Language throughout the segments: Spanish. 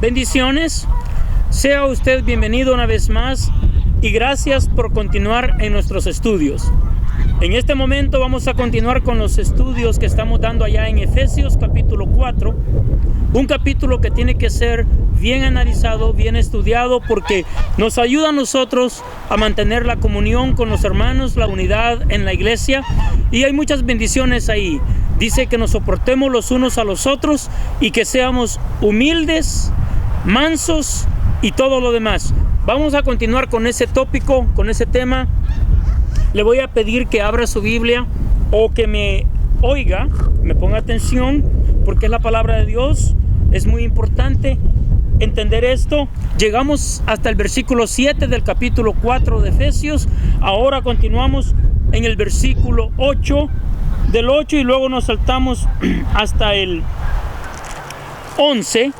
Bendiciones, sea usted bienvenido una vez más y gracias por continuar en nuestros estudios. En este momento vamos a continuar con los estudios que estamos dando allá en Efesios capítulo 4, un capítulo que tiene que ser bien analizado, bien estudiado, porque nos ayuda a nosotros a mantener la comunión con los hermanos, la unidad en la iglesia, y hay muchas bendiciones ahí. Dice que nos soportemos los unos a los otros y que seamos humildes, mansos y todo lo demás. Vamos a continuar con ese tópico, con ese tema. Le voy a pedir que abra su Biblia o que me oiga, me ponga atención, porque es la palabra de Dios. Es muy importante entender esto. Llegamos hasta el versículo 7 del capítulo 4 de Efesios. Ahora continuamos en el versículo 8 del 8 y luego nos saltamos hasta el 11.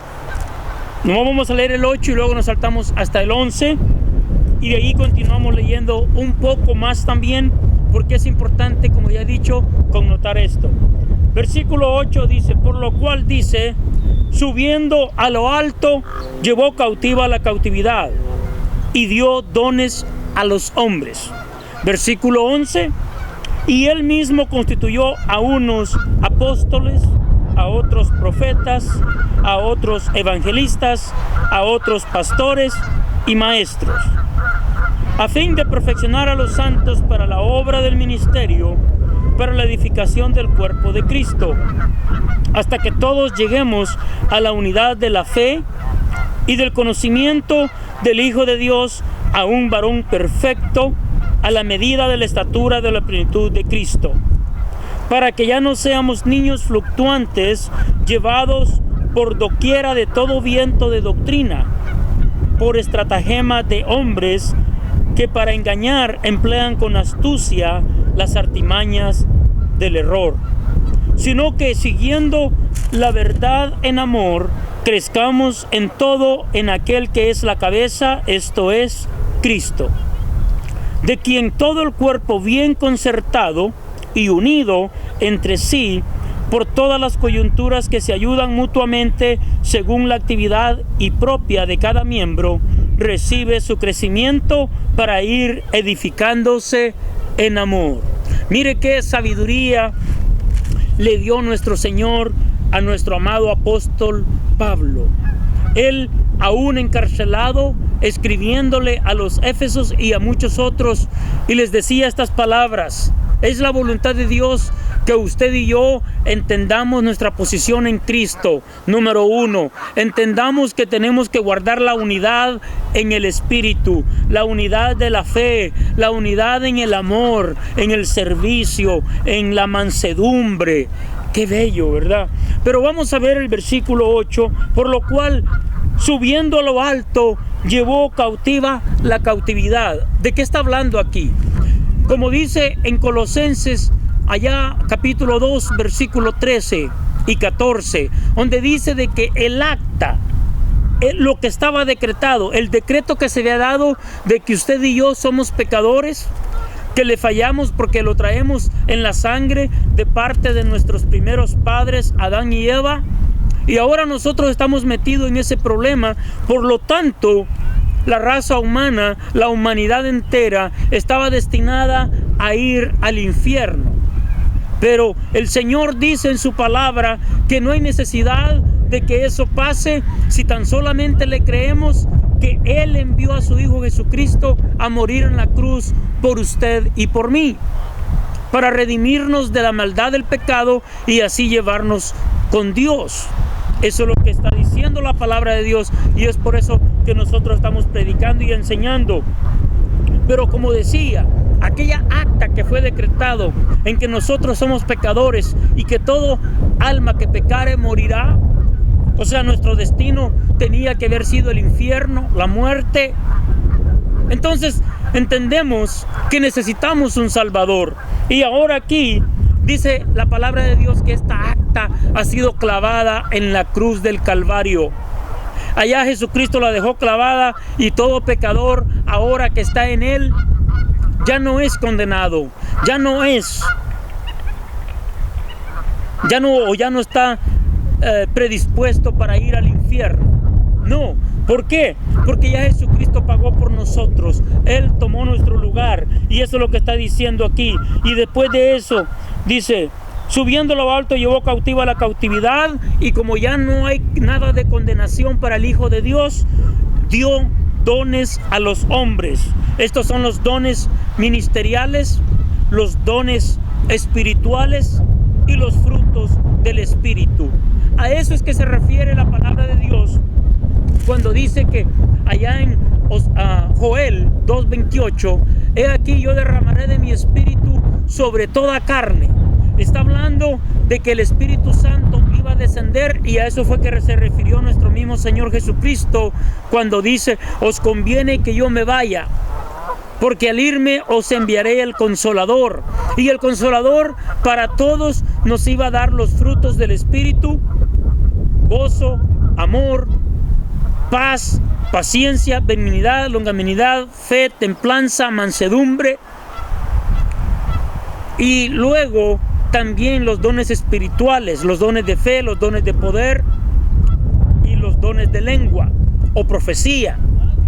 No vamos a leer el 8 y luego nos saltamos hasta el 11 y de ahí continuamos leyendo un poco más también, porque es importante, como ya he dicho, connotar esto. Versículo 8 dice: por lo cual dice, subiendo a lo alto, llevó cautiva la cautividad y dio dones a los hombres. Versículo 11: y él mismo constituyó a unos apóstoles, a otros profetas, a otros evangelistas, a otros pastores y maestros, a fin de perfeccionar a los santos para la obra del ministerio, para la edificación del cuerpo de Cristo, hasta que todos lleguemos a la unidad de la fe y del conocimiento del Hijo de Dios, a un varón perfecto, a la medida de la estatura de la plenitud de Cristo, para que ya no seamos niños fluctuantes, llevados por doquiera de todo viento de doctrina, por estratagema de hombres que para engañar emplean con astucia las artimañas del error, sino que siguiendo la verdad en amor, crezcamos en todo en aquel que es la cabeza, esto es, Cristo, de quien todo el cuerpo bien concertado y unido entre sí por todas las coyunturas que se ayudan mutuamente según la actividad y propia de cada miembro, recibe su crecimiento para ir edificándose en amor. Mire qué sabiduría le dio nuestro Señor a nuestro amado apóstol Pablo. Él, aún encarcelado, escribiéndole a los Éfesos y a muchos otros, y les decía estas palabras: es la voluntad de Dios que usted y yo entendamos nuestra posición en Cristo. Número 1, entendamos que tenemos que guardar la unidad en el Espíritu, la unidad de la fe, la unidad en el amor, en el servicio, en la mansedumbre. Qué bello, ¿verdad? Pero vamos a ver el versículo 8, por lo cual, subiendo a lo alto, llevó cautiva la cautividad. ¿De qué está hablando aquí? Como dice en Colosenses, allá capítulo 2, versículo 13 y 14, donde dice de que el acta, lo que estaba decretado, el decreto que se había dado de que usted y yo somos pecadores, que le fallamos porque lo traemos en la sangre de parte de nuestros primeros padres, Adán y Eva, y ahora nosotros estamos metidos en ese problema. Por lo tanto, la raza humana, la humanidad entera, estaba destinada a ir al infierno. Pero el Señor dice en su palabra que no hay necesidad de que eso pase si tan solamente le creemos que Él envió a su Hijo Jesucristo a morir en la cruz por usted y por mí, para redimirnos de la maldad del pecado y así llevarnos con Dios. Eso es lo que está diciendo la palabra de Dios, y es por eso que nosotros estamos predicando y enseñando. Pero como decía, aquella acta que fue decretado en que nosotros somos pecadores y que todo alma que pecare morirá, o sea, nuestro destino tenía que haber sido el infierno, la muerte. Entonces entendemos que necesitamos un Salvador, y ahora aquí dice la palabra de Dios que esta acta ha sido clavada en la cruz del Calvario. Allá Jesucristo la dejó clavada, y todo pecador ahora que está en Él ya no es condenado, ya no está predispuesto para ir al infierno. No. ¿Por qué? Porque ya Jesucristo pagó por nosotros. Él tomó nuestro lugar. Y eso es lo que está diciendo aquí. Y después de eso, dice, subiendo a lo alto llevó cautiva la cautividad. Y como ya no hay nada de condenación para el Hijo de Dios, dio dones a los hombres. Estos son los dones ministeriales, los dones espirituales y los frutos del Espíritu. A eso es que se refiere la palabra de Dios cuando dice que allá en Joel 2:28, he aquí yo derramaré de mi espíritu sobre toda carne. Está hablando de que el Espíritu Santo iba a descender, y a eso fue que se refirió nuestro mismo Señor Jesucristo cuando dice, os conviene que yo me vaya, porque al irme os enviaré el Consolador. Y el Consolador para todos nos iba a dar los frutos del Espíritu: gozo, amor, paz, paciencia, benignidad, longanimidad, fe, templanza, mansedumbre. Y luego también los dones espirituales, los dones de fe, los dones de poder y los dones de lengua o profecía.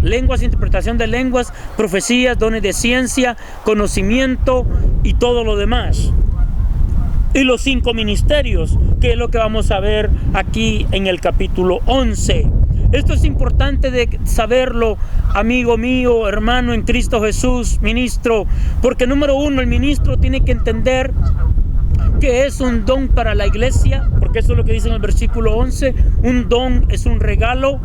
Lenguas, interpretación de lenguas, profecías, dones de ciencia, conocimiento y todo lo demás. Y los 5 ministerios, que es lo que vamos a ver aquí en el capítulo 11. Esto es importante de saberlo, amigo mío, hermano en Cristo Jesús, ministro, porque número 1, el ministro tiene que entender que es un don para la iglesia, porque eso es lo que dice en el versículo 11, un don es un regalo,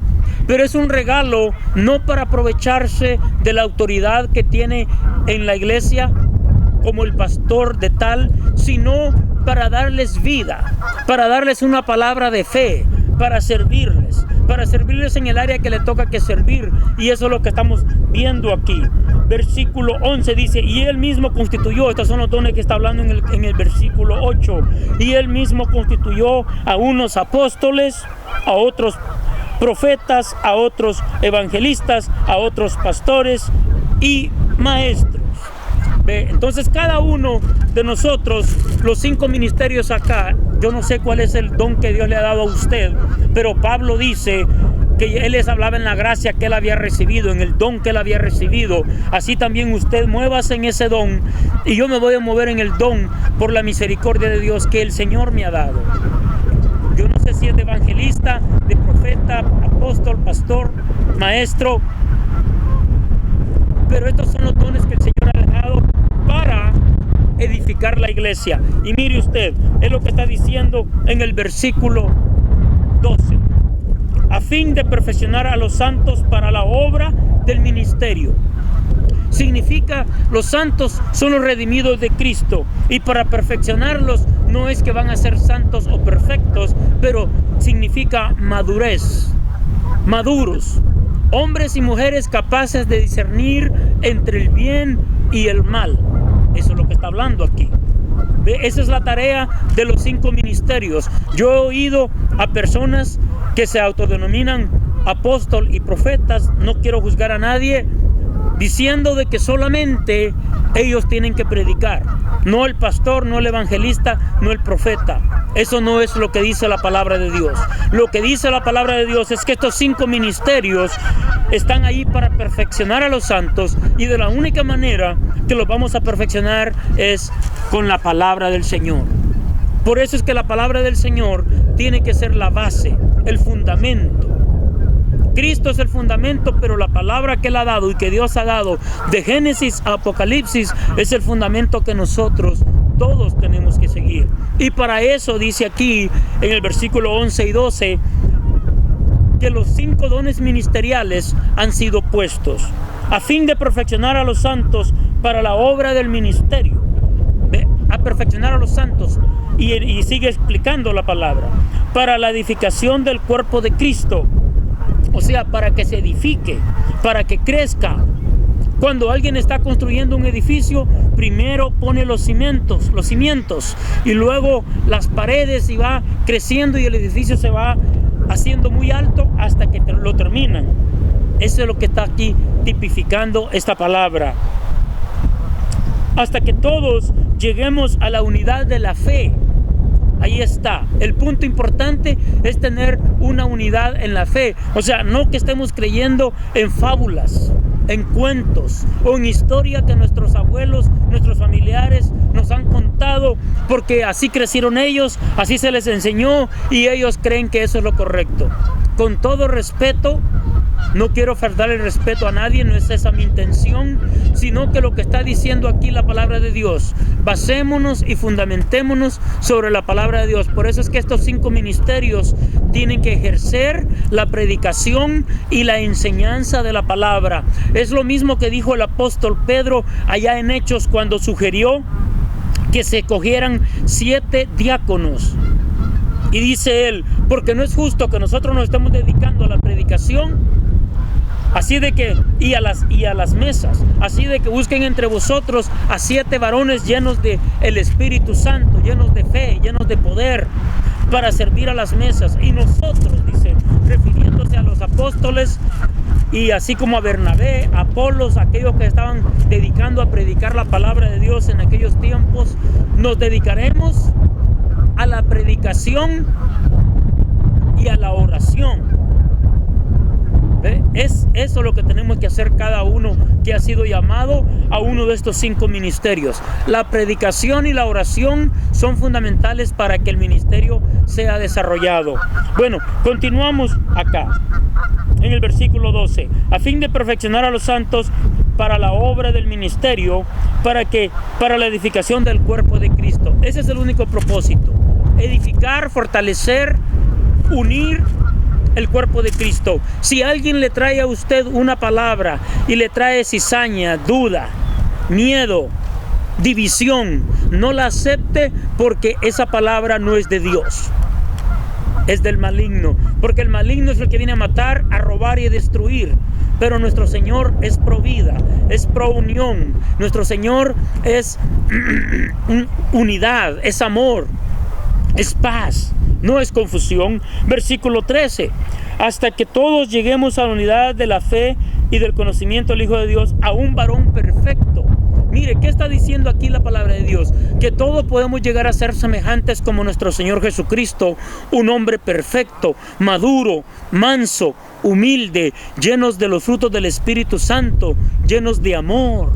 pero es un regalo no para aprovecharse de la autoridad que tiene en la iglesia como el pastor de tal, sino para darles vida, para darles una palabra de fe, para servirles en el área que le toca que servir. Y eso es lo que estamos viendo aquí. Versículo 11 dice, y él mismo constituyó, estos son los dones que está hablando en el versículo 8, y él mismo constituyó a unos apóstoles, a otros profetas, a otros evangelistas, a otros pastores y maestros. Entonces cada uno de nosotros, los 5 ministerios acá, yo no sé cuál es el don que Dios le ha dado a usted, pero Pablo dice que él les hablaba en la gracia que él había recibido, en el don que él había recibido. Así también usted muévase en ese don, y yo me voy a mover en el don por la misericordia de Dios que el Señor me ha dado. Yo no sé si es de evangelista, de profeta, apóstol, pastor, maestro, pero estos son los dones que el Señor ha dejado para edificar la iglesia. Y mire usted, es lo que está diciendo en el versículo 12, a fin de perfeccionar a los santos para la obra del ministerio. Significa, los santos son los redimidos de Cristo, y para perfeccionarlos no es que van a ser santos o perfectos, pero significa madurez, maduros, hombres y mujeres capaces de discernir entre el bien y el mal. Eso es lo que está hablando aquí. Esa es la tarea de los 5 ministerios. Yo he oído a personas que se autodenominan apóstol y profetas, no quiero juzgar a nadie, diciendo de que solamente ellos tienen que predicar, no el pastor, no el evangelista, no el profeta. Eso no es lo que dice la palabra de Dios. Lo que dice la palabra de Dios es que estos 5 ministerios están ahí para perfeccionar a los santos, y de la única manera que los vamos a perfeccionar es con la palabra del Señor. Por eso es que la palabra del Señor tiene que ser la base, el fundamento. Cristo es el fundamento, pero la palabra que Él ha dado y que Dios ha dado de Génesis a Apocalipsis es el fundamento que nosotros todos tenemos que seguir. Y para eso dice aquí en el versículo 11 y 12 que los 5 dones ministeriales han sido puestos a fin de perfeccionar a los santos para la obra del ministerio. A perfeccionar a los santos, y sigue explicando la palabra, para la edificación del cuerpo de Cristo. O sea, para que se edifique, para que crezca. Cuando alguien está construyendo un edificio, primero pone los cimientos, y luego las paredes, y va creciendo, y el edificio se va haciendo muy alto hasta que lo terminan. Eso es lo que está aquí tipificando esta palabra. Hasta que todos lleguemos a la unidad de la fe. Ahí ahí está. El punto importante es tener una unidad en la fe. O sea, no que estemos creyendo en fábulas, en cuentos o en historia que nuestros abuelos, nuestros familiares nos han contado, porque así crecieron ellos, así se les enseñó y ellos creen que eso es lo correcto. Con todo respeto, no quiero faltar el respeto a nadie, no es esa mi intención, sino que lo que está diciendo aquí la palabra de Dios, basémonos y fundamentémonos sobre la palabra de Dios. Por eso es que estos 5 ministerios tienen que ejercer la predicación y la enseñanza de la palabra. Es lo mismo que dijo el apóstol Pedro allá en Hechos, cuando sugirió que se cogieran 7 diáconos. Y dice él, porque no es justo que nosotros nos estemos dedicando a la predicación, así de que, y a las mesas, así de que busquen entre vosotros a 7 varones llenos de el Espíritu Santo, llenos de fe, llenos de poder, para servir a las mesas. Y nosotros, dice, refiriéndose a los apóstoles, y así como a Bernabé, a Apolos, aquellos que estaban dedicando a predicar la palabra de Dios en aquellos tiempos, nos dedicaremos a la predicación y a la oración. Es eso lo que tenemos que hacer cada uno que ha sido llamado a uno de estos 5 ministerios. La predicación y la oración son fundamentales para que el ministerio sea desarrollado. Bueno, continuamos acá en el versículo 12. A fin de perfeccionar a los santos para la obra del ministerio, para la edificación del cuerpo de Cristo. Ese es el único propósito: edificar, fortalecer, unir el cuerpo de Cristo. Si alguien le trae a usted una palabra y le trae cizaña, duda, miedo, división, no la acepte, porque esa palabra no es de Dios, es del maligno, porque el maligno es el que viene a matar, a robar y a destruir. Pero nuestro Señor es pro vida, es pro unión. Nuestro Señor es unidad, es amor, es paz, no es confusión. Versículo 13. Hasta que todos lleguemos a la unidad de la fe y del conocimiento del Hijo de Dios, a un varón perfecto. Mire, ¿qué está diciendo aquí la palabra de Dios? Que todos podemos llegar a ser semejantes como nuestro Señor Jesucristo, un hombre perfecto, maduro, manso, humilde, llenos de los frutos del Espíritu Santo, llenos de amor,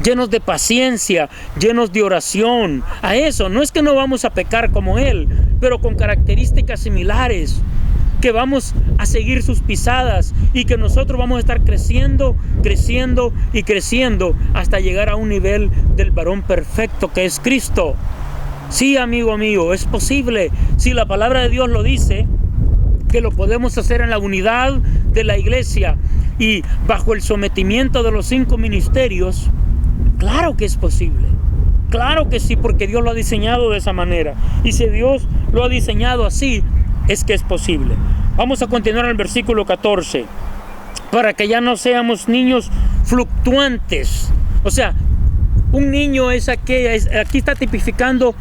llenos de paciencia, llenos de oración. A eso, no es que no vamos a pecar como Él, pero con características similares, que vamos a seguir sus pisadas y que nosotros vamos a estar creciendo, creciendo y creciendo hasta llegar a un nivel del varón perfecto que es Cristo. Sí, amigo mío, es posible. Si la palabra de Dios lo dice, que lo podemos hacer en la unidad de la iglesia y bajo el sometimiento de los 5 ministerios, claro que es posible. Claro que sí, porque Dios lo ha diseñado de esa manera. Y si Dios lo ha diseñado así, es que es posible. Vamos a continuar en el versículo 14. Para que ya no seamos niños fluctuantes. O sea, un niño es aquella, aquí está tipificando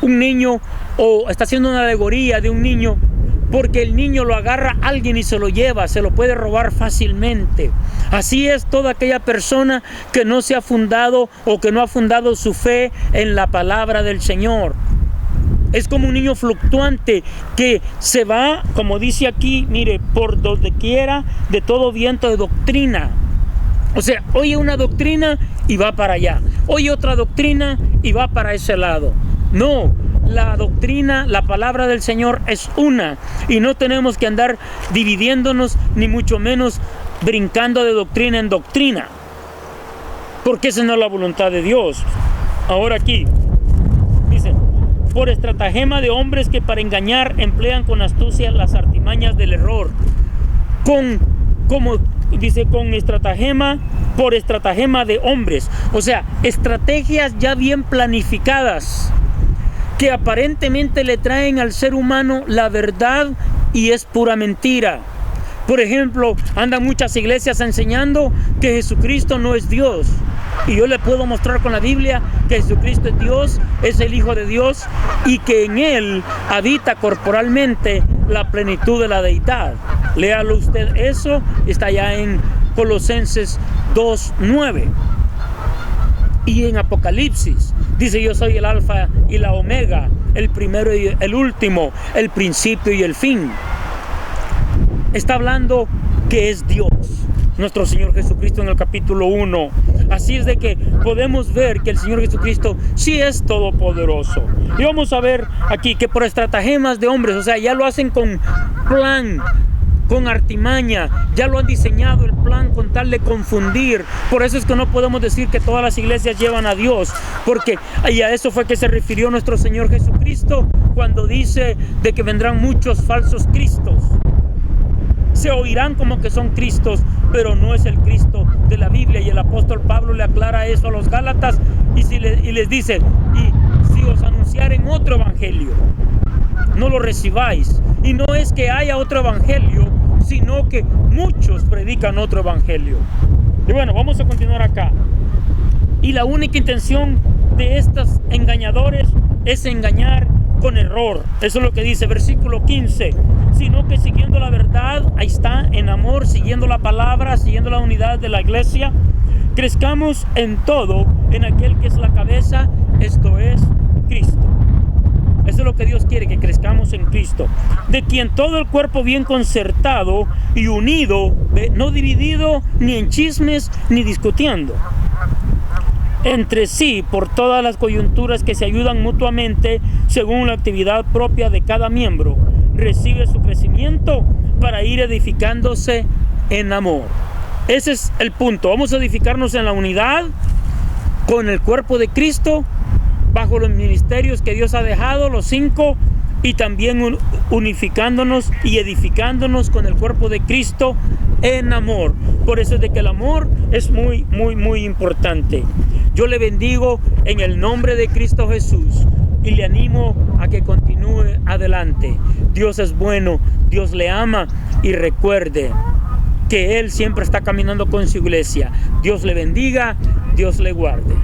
un niño, o está haciendo una alegoría de un niño, porque el niño lo agarra a alguien y se lo lleva, se lo puede robar fácilmente. Así es toda aquella persona que no se ha fundado o que no ha fundado su fe en la palabra del Señor. Es como un niño fluctuante que se va, como dice aquí, mire, por donde quiera, de todo viento de doctrina. O sea, oye una doctrina y va para allá, oye otra doctrina y va para ese lado. No, la doctrina, la palabra del Señor es una, y no tenemos que andar dividiéndonos, ni mucho menos brincando de doctrina en doctrina, porque esa no es la voluntad de Dios. Ahora aquí dice: por estratagema de hombres que para engañar emplean con astucia las artimañas del error. Con estratagema, por estratagema de hombres. O sea, estrategias ya bien planificadas, que aparentemente le traen al ser humano la verdad y es pura mentira. Por ejemplo, andan muchas iglesias enseñando que Jesucristo no es Dios. Y yo le puedo mostrar con la Biblia que Jesucristo es Dios, es el Hijo de Dios, y que en Él habita corporalmente la plenitud de la deidad. Léalo usted eso, está ya en Colosenses 2:9. Y en Apocalipsis dice: yo soy el alfa y la omega, el primero y el último, el principio y el fin. Está hablando que es Dios, nuestro Señor Jesucristo, en el capítulo 1. Así es de que podemos ver que el Señor Jesucristo sí es todopoderoso. Y vamos a ver aquí que por estratagemas de hombres, o sea, ya lo hacen con plan, con artimaña, ya lo han diseñado el plan con tal de confundir. Por eso es que no podemos decir que todas las iglesias llevan a Dios, porque y a eso fue que se refirió nuestro Señor Jesucristo cuando dice de que vendrán muchos falsos cristos. Se oirán como que son Cristos, pero no es el Cristo de la Biblia. Y el apóstol Pablo le aclara eso a los Gálatas y les dice: y si os anunciaren otro evangelio, no lo recibáis. Y no es que haya otro evangelio, sino que muchos predican otro evangelio. Y bueno, vamos a continuar acá. Y la única intención de estos engañadores es engañar con error. Eso es lo que dice versículo 15. Sino que siguiendo la verdad, ahí está, en amor, siguiendo la palabra, siguiendo la unidad de la iglesia, crezcamos en todo en aquel que es la cabeza, esto es Cristo. Eso es lo que Dios quiere, que crezcamos en Cristo, de quien todo el cuerpo bien concertado y unido, no dividido ni en chismes ni discutiendo entre sí por todas las coyunturas, que se ayudan mutuamente según la actividad propia de cada miembro, recibe su crecimiento para ir edificándose en amor. Ese es el punto. Vamos a edificarnos en la unidad con el cuerpo de Cristo, bajo los ministerios que Dios ha dejado, los 5, y también unificándonos y edificándonos con el cuerpo de Cristo en amor. Por eso es de que el amor es muy, muy, muy importante. Yo le bendigo en el nombre de Cristo Jesús y le animo a que continúe adelante. Dios es bueno, Dios le ama, y recuerde que Él siempre está caminando con su iglesia. Dios le bendiga, Dios le guarde.